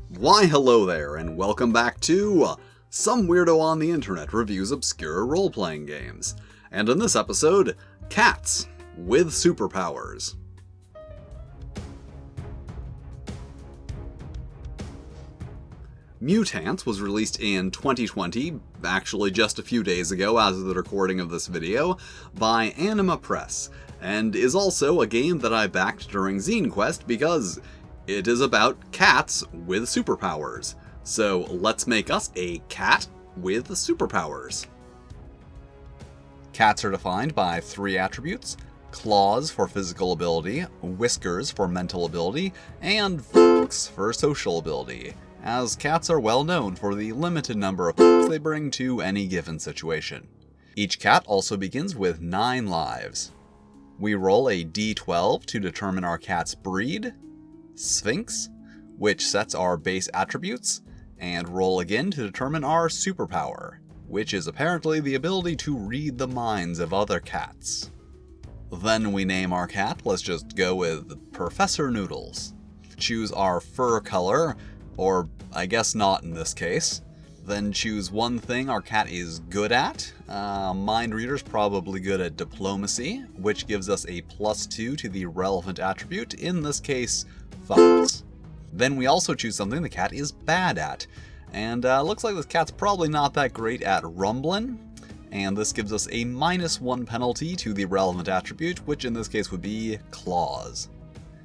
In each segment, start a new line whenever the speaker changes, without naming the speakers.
Why hello there, and welcome back to Some Weirdo on the Internet Reviews Obscure Role-Playing Games. And in this episode, Cats with Superpowers. Mew-Tants was released in 2020, actually just a few days ago as of the recording of this video, by Anima Press, and is also a game that I backed during Zine Quest because it is about cats with superpowers. So let's make us a cat with superpowers. Cats are defined by three attributes: claws for physical ability, whiskers for mental ability, and f***s for social ability, as cats are well known for the limited number of f***s they bring to any given situation. Each cat also begins with 9 lives. We roll a d12 to determine our cat's breed, Sphinx, which sets our base attributes, and roll again to determine our superpower, which is apparently the ability to read the minds of other cats. Then we name our cat, let's just go with Professor Noodles. Choose our fur color, or I guess not in this case. Then choose one thing our cat is good at. Mind Reader's probably good at diplomacy, which gives us a +2 to the relevant attribute, in this case, thoughts. Then we also choose something the cat is bad at, and looks like this cat's probably not that great at rumbling, and this gives us a -1 penalty to the relevant attribute, which in this case would be claws.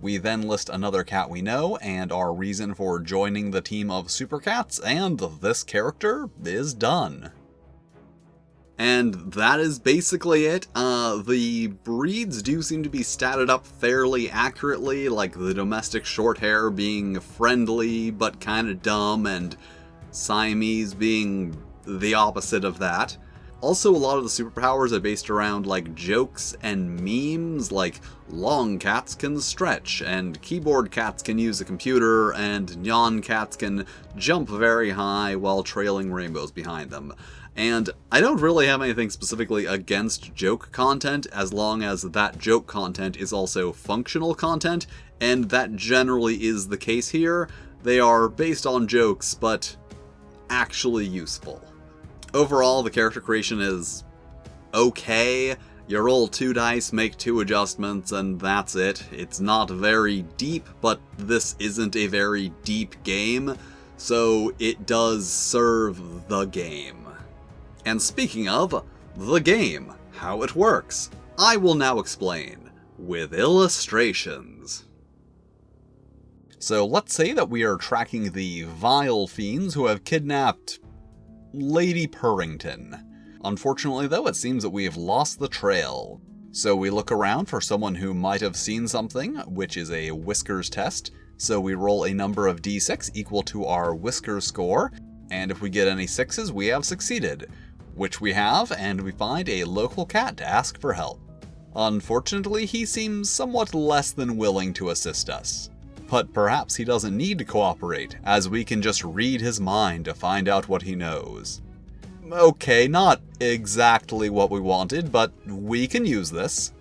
We then list another cat we know, and our reason for joining the team of super cats, and this character is done. And that is basically it. The breeds do seem to be statted up fairly accurately, like the domestic shorthair being friendly but kinda dumb, and Siamese being the opposite of that. Also, a lot of the superpowers are based around, like, jokes and memes, like long cats can stretch, and keyboard cats can use a computer, and nyan cats can jump very high while trailing rainbows behind them. And I don't really have anything specifically against joke content, as long as that joke content is also functional content, and that generally is the case here. They are based on jokes, but actually useful. Overall, the character creation is okay. You roll 2 dice, make 2 adjustments, and that's it. It's not very deep, but this isn't a very deep game, so it does serve the game. And speaking of the game, how it works, I will now explain with illustrations. So let's say that we are tracking the vile fiends who have kidnapped Lady Purrington. Unfortunately though, it seems that we have lost the trail. So we look around for someone who might have seen something, which is a whiskers test. So we roll a number of d6 equal to our whiskers score, and if we get any 6s, we have succeeded. Which we have, and we find a local cat to ask for help. Unfortunately, he seems somewhat less than willing to assist us. But perhaps he doesn't need to cooperate, as we can just read his mind to find out what he knows. Okay, not exactly what we wanted, but we can use this.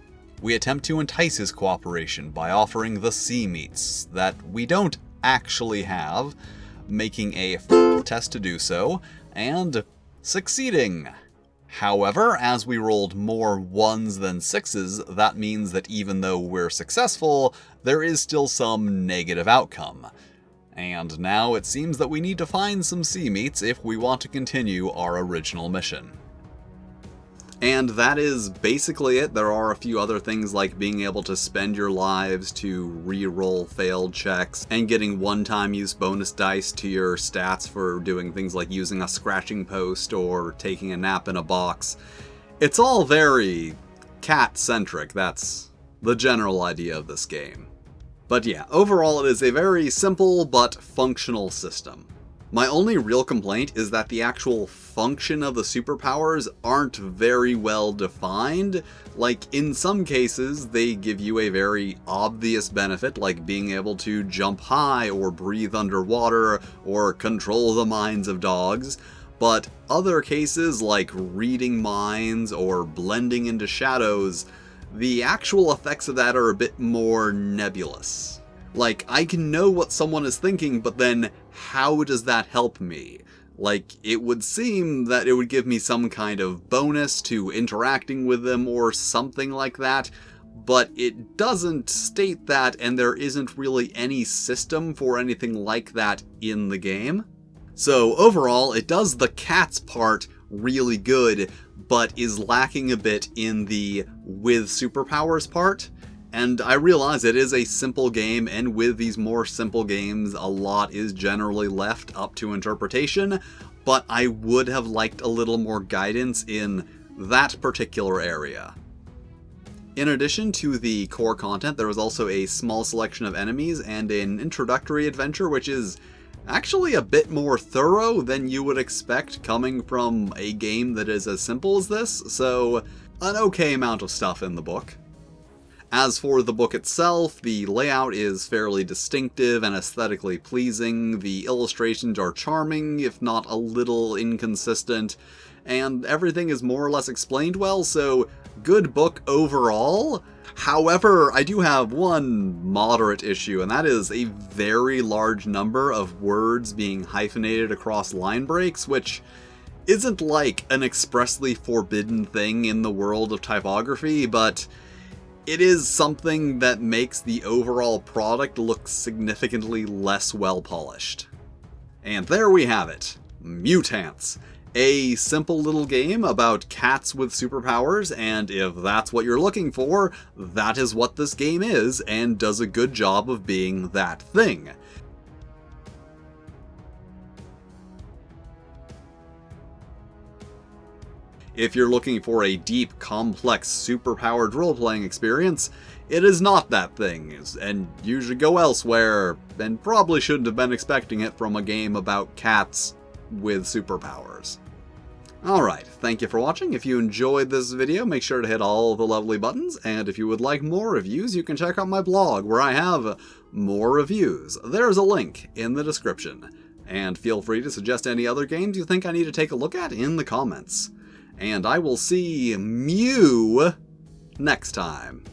We attempt to entice his cooperation by offering the sea meats that we don't actually have, making a test to do so, and succeeding. However, as we rolled more 1s than 6s, that means that even though we're successful, there is still some negative outcome. And now it seems that we need to find some sea meats if we want to continue our original mission. And that is basically it. There are a few other things like being able to spend your lives to re-roll failed checks, and getting one-time use bonus dice to your stats for doing things like using a scratching post or taking a nap in a box. It's all very cat-centric. That's the general idea of this game. But yeah, overall it is a very simple but functional system. My only real complaint is that the actual function of the superpowers aren't very well defined. Like, in some cases, they give you a very obvious benefit, like being able to jump high, or breathe underwater, or control the minds of dogs. But other cases, like reading minds or blending into shadows, the actual effects of that are a bit more nebulous. Like, I can know what someone is thinking, but then how does that help me? Like, it would seem that it would give me some kind of bonus to interacting with them or something like that, but it doesn't state that, and there isn't really any system for anything like that in the game. So overall, it does the cats part really good, but is lacking a bit in the with superpowers part. And I realize it is a simple game, and with these more simple games, a lot is generally left up to interpretation, but I would have liked a little more guidance in that particular area. In addition to the core content, there was also a small selection of enemies and an introductory adventure, which is actually a bit more thorough than you would expect coming from a game that is as simple as this, so an okay amount of stuff in the book. As for the book itself, the layout is fairly distinctive and aesthetically pleasing, the illustrations are charming, if not a little inconsistent, and everything is more or less explained well, so good book overall. However, I do have one moderate issue, and that is a very large number of words being hyphenated across line breaks, which isn't like an expressly forbidden thing in the world of typography, but it is something that makes the overall product look significantly less well polished. And there we have it, Mew-Tants. A simple little game about cats with superpowers, and if that's what you're looking for, that is what this game is, and does a good job of being that thing. If you're looking for a deep, complex, superpowered role-playing experience, it is not that thing, and you should go elsewhere, and probably shouldn't have been expecting it from a game about cats with superpowers. Alright, thank you for watching. If you enjoyed this video, make sure to hit all the lovely buttons, and if you would like more reviews, you can check out my blog, where I have more reviews. There's a link in the description. And feel free to suggest any other games you think I need to take a look at in the comments. And I will see Mew next time.